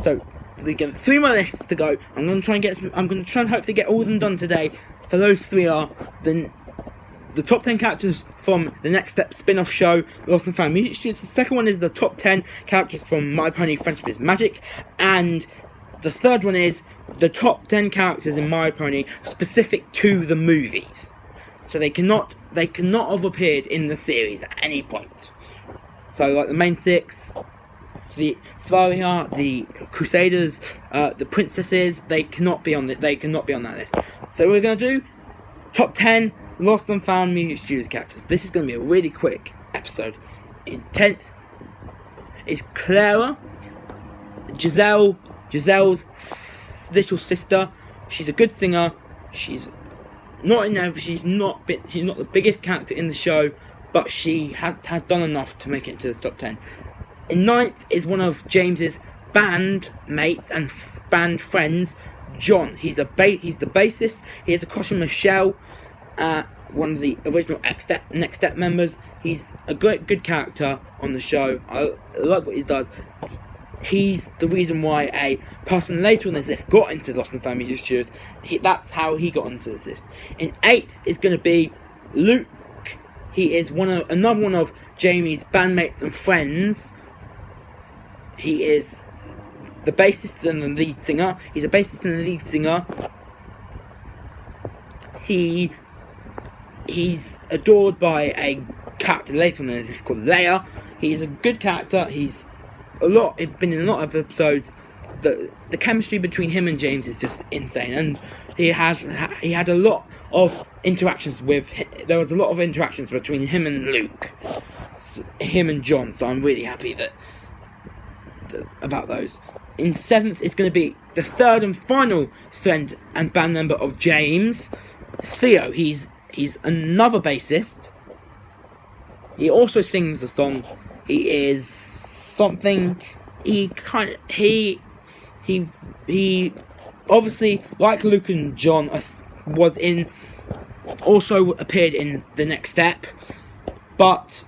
So we get 3 more lists to go. I'm going to try and hopefully get all of them done today. So those 3 are the top 10 characters from the Next Step spin-off show, Lost and Found Music Studios. The second one is the top 10 characters from My Pony Friendship is Magic. And the third one is the top 10 characters in My Pony specific to the movies. So they cannot have appeared in the series at any point. So like the main 6, the Faria, the Crusaders, the Princesses, they cannot be on that list. So we're going to do top 10 Lost and Found Music Studios characters. This is going to be a really quick episode. In 10th is Clara, Giselle's little sister. She's a good singer. She's not the biggest character in the show, but she has done enough to make it to the top 10. In 9th is one of James's band mates and band friends, John. He's the bassist. He has a crush on Michelle, one of the original Next Step members. He's a good character on the show. I like what he does. He's the reason why a person later on this list got into Lost and Found Music Studios. That's how he got onto this list. In 8th is going to be Luke. He is another one of Jamie's bandmates and friends. He is the bassist and the lead singer. He's a bassist and the lead singer. He's adored by a character later on in this list called Leia. He's a good character. He's been in a lot of episodes. The chemistry between him and James is just insane, and he had a lot of interactions there was a lot of interactions between him and Luke, him and John, so I'm really happy about those. In 7th is going to be the third and final friend and band member of James, Theo. He's another bassist. He also sings the song. He is something. He obviously, like Luke and John, also appeared in the Next Step, but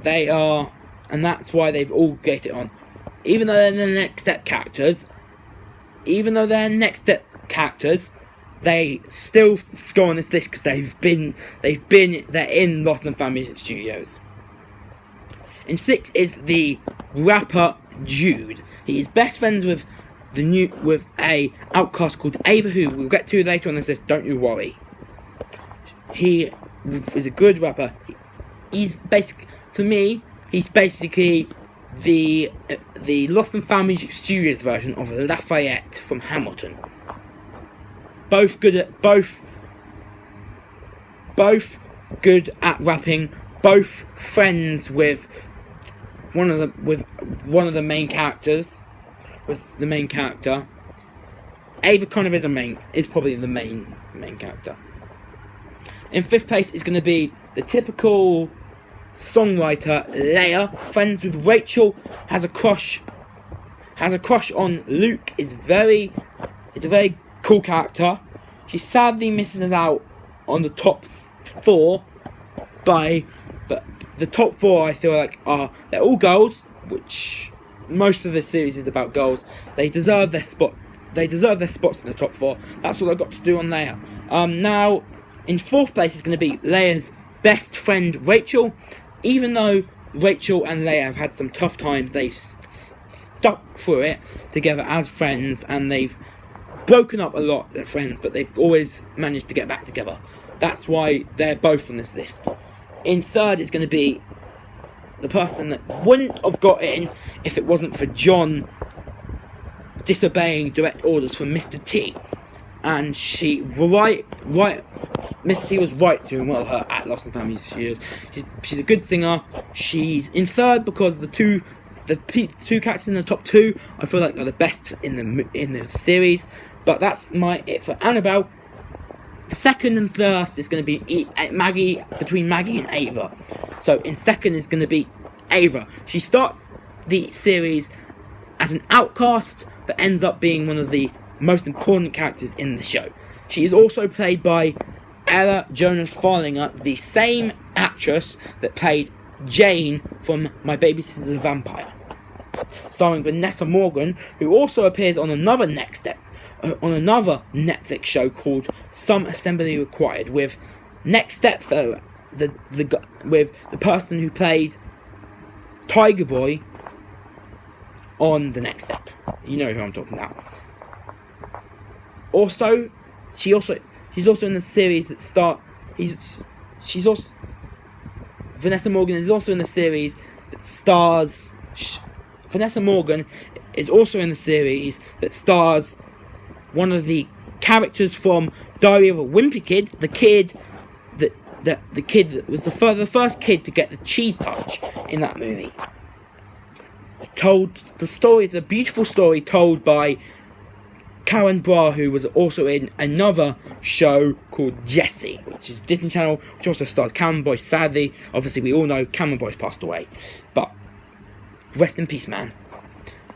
and that's why they've all get it on. Even though they're the Next Step characters, they still go on this list because they're in Lost and Found Music Studios. In 6th is the rapper Jude. He is best friends with a outcast called Ava, who we'll get to later on this list. Don't you worry. He is a good rapper. He's basically the Lost and Found Music Studios version of Lafayette from Hamilton. Both good at rapping. Both friends with one of the main characters. With the main character, Ava kind of is probably the main character. In 5th place is going to be the typical songwriter Leia, friends with Rachel, has a crush on Luke. It's a very cool character. She sadly misses out on the top 4 but the top 4 I feel like they're all girls, which most of this series is about girls. They deserve their spots in the top 4. That's all I got to do on Leia. Now, in 4th place is going to be Leia's best friend Rachel. Even though Rachel and Leia have had some tough times, they've stuck through it together as friends, and they've broken up a lot as friends, but they've always managed to get back together. That's why they're both on this list. In 3rd is going to be the person that wouldn't have got in if it wasn't for John disobeying direct orders from Mr. T. And Mr. T was right to enroll her at Lost and Found Music Studios. She's a good singer. She's in 3rd because the two characters in the top 2 I feel like are the best in the series. But that's it for Annabelle. The 2nd and 3rd is going to be between Maggie and Ava. So in 2nd is going to be Ava. She starts the series as an outcast, but ends up being one of the most important characters in the show. She is also played by Ella Jonas Farlinger, the same actress that played Jane from My Babysitter's a Vampire. starring Vanessa Morgan, who also appears on another on another Netflix show called Some Assembly Required, with Next Step though, with the person who played Tiger Boy on The Next Step. You know who I'm talking about. Also, she's also in the series that Vanessa Morgan is also in the series that stars. Vanessa Morgan is also in the series that stars one of the characters from Diary of a Wimpy Kid, the kid that was the first kid to get the cheese touch in that movie. Told the beautiful story told by Karen Bra, who was also in another show called Jessie, which is Disney Channel, which also stars Cameron Boyce. Sadly, obviously we all know Cameron Boyce passed away, but rest in peace, man.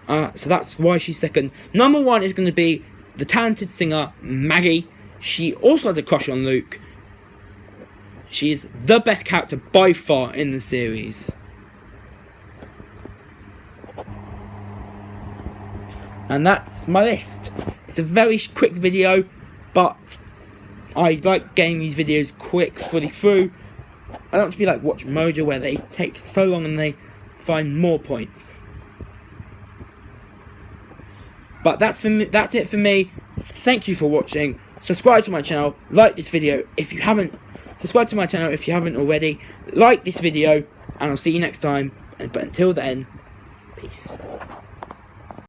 So that's why she's second. Number one is going to be the talented singer Maggie. She also has a crush on Luke. She is the best character by far in the series. And that's my list. It's a very quick video, but I like getting these videos quick, fully through. I don't want to be like Watch Mojo, where they take so long and they find more points. But that's it for me. Thank you for watching. Subscribe to my channel. Like this video if you haven't. Subscribe to my channel if you haven't already. Like this video, and I'll see you next time. But until then, peace.